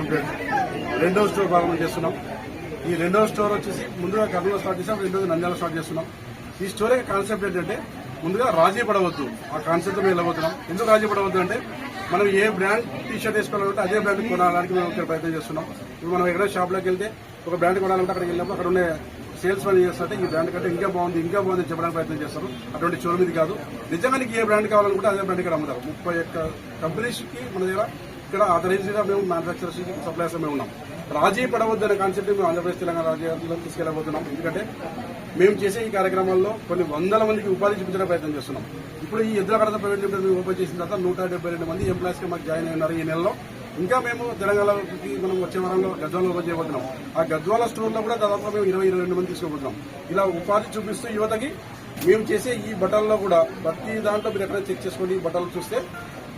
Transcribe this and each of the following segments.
Complete రెండో store ప్రారంభం చేస్తున్నాం. ఈ రెండో స్టోర్ వచ్చేసి ముందుగా కర్నూలు స్టార్ట్ చేసాం, రెండోది నంద్యాల స్టార్ట్ చేస్తున్నాం. ఈ స్టోర్ కాన్సెప్ట్ ఏంటంటే ముందుగా రాజీ పడవద్దు, ఆ కాన్సెప్ట్ మేము వెళ్ళబోతున్నాం. ఎందుకు రాజీ పడవద్దు అంటే మనం ఏ బ్రాండ్ టీషర్ట్ వేసుకోవాలంటే అదే బ్రాండ్ కొనాలని మేము ఇక్కడ ప్రయత్నం చేస్తున్నాం. ఇప్పుడు మనం ఎక్కడైనా షాప్లోకి వెళ్తే ఒక బ్రాండ్ కొనాలంటే అక్కడికి వెళ్ళినప్పుడు అక్కడ ఉండే సేల్స్ పని చేస్తుంటే ఈ బ్రాండ్ కంటే ఇంకా బాగుంది చెప్పడానికి ప్రయత్నం చేస్తారు. అటువంటి షోరూమ్ ఇది కాదు. నిజంగా నీకు ఏ బ్రాండ్ కావాలనుకుంటే అదే బ్రాండ్ ఇక్కడ అమ్ముతారు. 31 కంపెనీస్కి మన దగ్గర ఇక్కడ ఆథరైజ్గా మేము మ్యానుఫ్యాక్చరర్స్ సప్లైర్స్ మేము ఉన్నాం. రాజీ పడవద్దు అనే కాన్సెప్ట్ మేము ఆంధ్రప్రదేశ్ తెలంగాణ రాజ్యాల్లో తీసుకెళ్లబోతున్నాం. ఎందుకంటే మేము చేసే ఈ కార్యక్రమాల్లో కొన్ని వందల మందికి ఉపాధి చూపించడానికి ప్రయత్నం చేస్తున్నాం. ఇప్పుడు ఈ ఎద్దుల కడత ప్రైవేట్ లిమిటెడ్ మేము ఓపెన్ చేసిన తర్వాత 172 మంది ఎంప్లాయీస్ కి మాకు జాయిన్ అయినారు ఈ నెలలో. ఇంకా మేము తెలంగాణకి మనం వచ్చే వారంలో గద్వాల ఓపెన్ చేయబోతున్నాం. ఆ గద్వాల స్టోర్ లో కూడా దాదాపు మేము 22 మంది తీసుకోబోతున్నాం. ఇలా ఉపాధి చూపిస్తూ యువతకి మేము చేసే ఈ బట్టల్లో కూడా ప్రతి దాంట్లో మీరు ఎక్కడైనా చెక్ చేసుకోండి. ఈ బట్టలు చూస్తే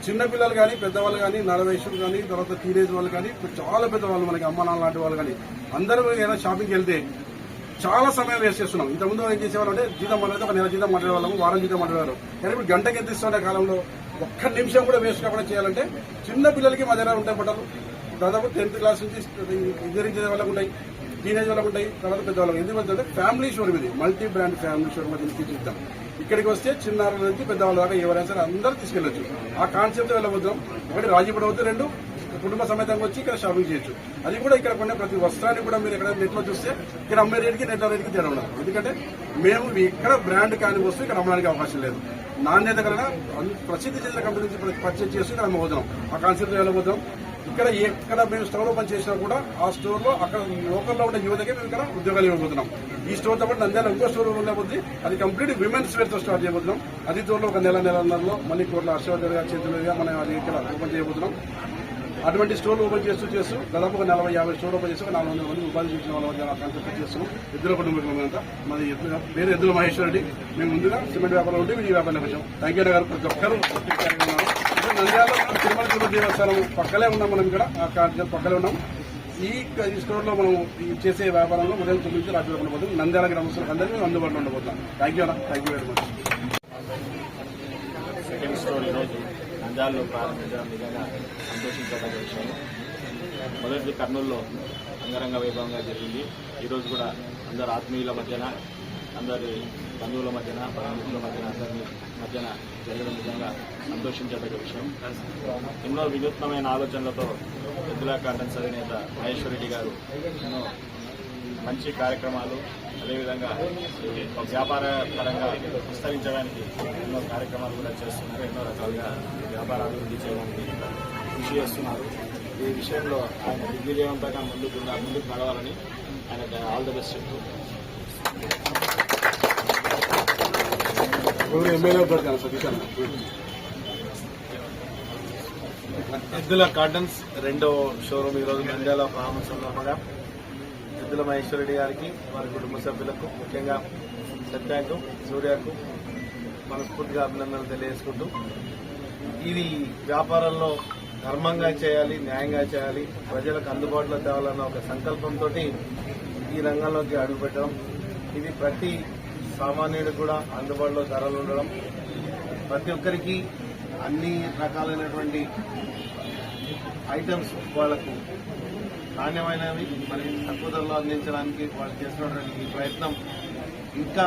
చిన్న పిల్లలు కానీ పెద్దవాళ్ళు కానీ 40 వయసులు కానీ తర్వాత టీనేజ్ వాళ్ళు కానీ చాలా పెద్దవాళ్ళు మనకి అమ్మ నాన్న లాంటి వాళ్ళు కానీ అందరూ ఏదైనా షాపింగ్కి వెళ్తే చాలా సమయం వేస్ట్ చేస్తున్నాం. ఇంతకుముందు ఏం చేసేవాళ్ళు అంటే జీతం మాట్లాడితే ఒక నెల జీతం మాట్లాడేవాళ్ళము, వారం జీతం మాట్లాడేవారు. కానీ ఇప్పుడు గంటకి ఎంత ఇస్తుంటే కాలంలో ఒక్క నిమిషం కూడా వేస్ట్ కాకుండా చేయాలంటే చిన్న పిల్లలకి మా దగ్గర ఉంటాయి బట్టలు. దాదాపు 10th క్లాస్ నుంచి ఇంజనీరింగ్ చదివే వాళ్ళకు ఉంటాయి, టీనేజ్ వాళ్ళకు ఉంటాయి, తర్వాత పెద్దవాళ్ళకి. ఎందుకంటే ఫ్యామిలీ షోరూమ్ ఇది, మల్టీ బ్రాండ్ ఫ్యామిలీ షోరూమ్ అది తీసుకుంటాం. ఇక్కడికి వస్తే చిన్నారుల నుంచి పెద్దవాళ్ళ దాకా ఎవరైనా సరే అందరూ తీసుకెళ్లొచ్చు. ఆ కాన్సెప్ట్ వెళ్ళబోతున్నాం. ఒకటి రాజీ పడవద్దు, 2 కుటుంబ సమేతంగా వచ్చి ఇక్కడ షాపింగ్ చేయొచ్చు. అది కూడా ఇక్కడ కొనే ప్రతి వస్త్రాన్ని కూడా మీరు ఎక్కడ నెట్లో చూస్తే ఇక్కడ అమ్మే రేటుకి నెట్ రేటుకి తేడా ఉండదు. ఎందుకంటే మేము ఎక్కడ బ్రాండ్ కాని వస్తూ ఇక్కడ అమ్మడానికి అవకాశం లేదు. నాణ్యత కలిగిన ప్రసిద్ధి చెందిన కంపెనీ నుంచి పర్చేజ్ చేస్తూ ఇక్కడ అమ్మబోతున్నాం. ఆ కాన్సెప్ట్ వెళ్ళబోతున్నాం. ఇక్కడ ఎక్కడ మేము స్టోర్ ఓపెన్ చేసినా కూడా ఆ స్టోర్ లో అక్కడ లోకల్లో ఉండే యువతకే మేము ఇక్కడ ఉద్యోగాలు ఇవ్వబోతున్నాం. ఈ స్టోర్ తో పాటు నంద్యాల ఇంకో స్టోర్ ఉండబోతుంది. అది కంప్లీట్ విమెన్స్ వేర్ తో స్టార్ట్ చేయబోతున్నాం. అది త్వరలో ఒక నెలన్నరలో మళ్ళీ కోట్ల హర్షవర్ధన్ గారి చేతులుగా మనం అది ఇక్కడ ఓపెన్ చేయబోతున్నాం. అటువంటి స్టోర్లు ఓపెన్ చేస్తూ దాదాపు ఒక 40-50 స్టోర్ ఓపెన్ చేసి 400 మంది ఉపాధి చూసిన వాళ్ళ కాన్సెప్ట్ చేస్తున్నాం. ఎద్దుల కుటుంబం మాది పేరు ఎద్దుల మహేశ్వర్ రెడ్డి. మేము ముందుగా సిమెంట్ వ్యాపారం ఉంటే ఈ వ్యాపారంలోకి వచ్చాం. థ్యాంక్ యూ గారు. ప్రతి ఒక్కరు నంద్యాలలో తిరుమల తిరుపతి దేవస్థానం పక్కలే ఉన్నాం. మనం ఇక్కడ పక్కలే ఉన్నాం. ఈ స్టోర్ లో మనం చేసే వ్యాపారంలో ఉదయం 9 నుంచి రాత్రి ఉండబోతుంది. నంద్యాల గ్రామస్తులకు అందరికీ మేము అందుబాటులో ఉండబోతున్నాం. Thank you very much. Second store ఈరోజు నంద్యాలలో ప్రారంభించడం నిజంగా సంతోషించదగ్గ విషయం. మొదటి కర్నూలులో అంగరంగ వైభవంగా జరిగింది. ఈరోజు కూడా అందరు ఆత్మీయుల మధ్యన, అందరి బంధువుల మధ్యన, బంధువుల మధ్యన, అందరి మధ్యన జరగడం నిజంగా సంతోషించదగ్గ విషయం. ఎన్నో వినూత్నమైన ఆలోచనలతో ఎద్దుల కార్టన్స్ అధినేత మహేశ్వర్ రెడ్డి గారు ఎన్నో మంచి కార్యక్రమాలు, అదేవిధంగా వ్యాపార పరంగా విస్తరించడానికి ఎన్నో కార్యక్రమాలు కూడా చేస్తున్నారు. ఎన్నో రకాలుగా వ్యాపార అభివృద్ధి చేయడానికి కృషి చేస్తున్నారు. ఈ విషయంలో ఆయన దిగ్విజయవంతంగా ముందుకు నడవాలని ఆయనకు ఆల్ ది బెస్ట్ చెప్తూ ఎద్దుల కార్టన్స్ రెండో షోరూమ్ ఈరోజు నంద్యాల ప్రారంభం సందర్భంగా ఎద్దుల మహేశ్వర్ రెడ్డి గారికి, వారి కుటుంబ సభ్యులకు, ముఖ్యంగా సత్యాకు, సూర్యకు మనస్ఫూర్తిగా అభినందనలు తెలియజేసుకుంటూ, ఇది వ్యాపారంలో ధర్మంగా చేయాలి, న్యాయంగా చేయాలి, ప్రజలకు అందుబాటులో తేవాలన్న ఒక సంకల్పంతో ఈ రంగంలోకి అడుగుపెట్టడం, ఇది ప్రతి సామాన్యుడికి కూడా అందుబాటులో ధరలు ఉండడం, ప్రతి ఒక్కరికి అన్ని రకాలైనటువంటి ఐటమ్స్ వాళ్లకు నాణ్యమైనవి మరి తక్కువ ధరలో అందించడానికి వాళ్ళు చేస్తున్నటువంటి ఈ ప్రయత్నం ఇంకా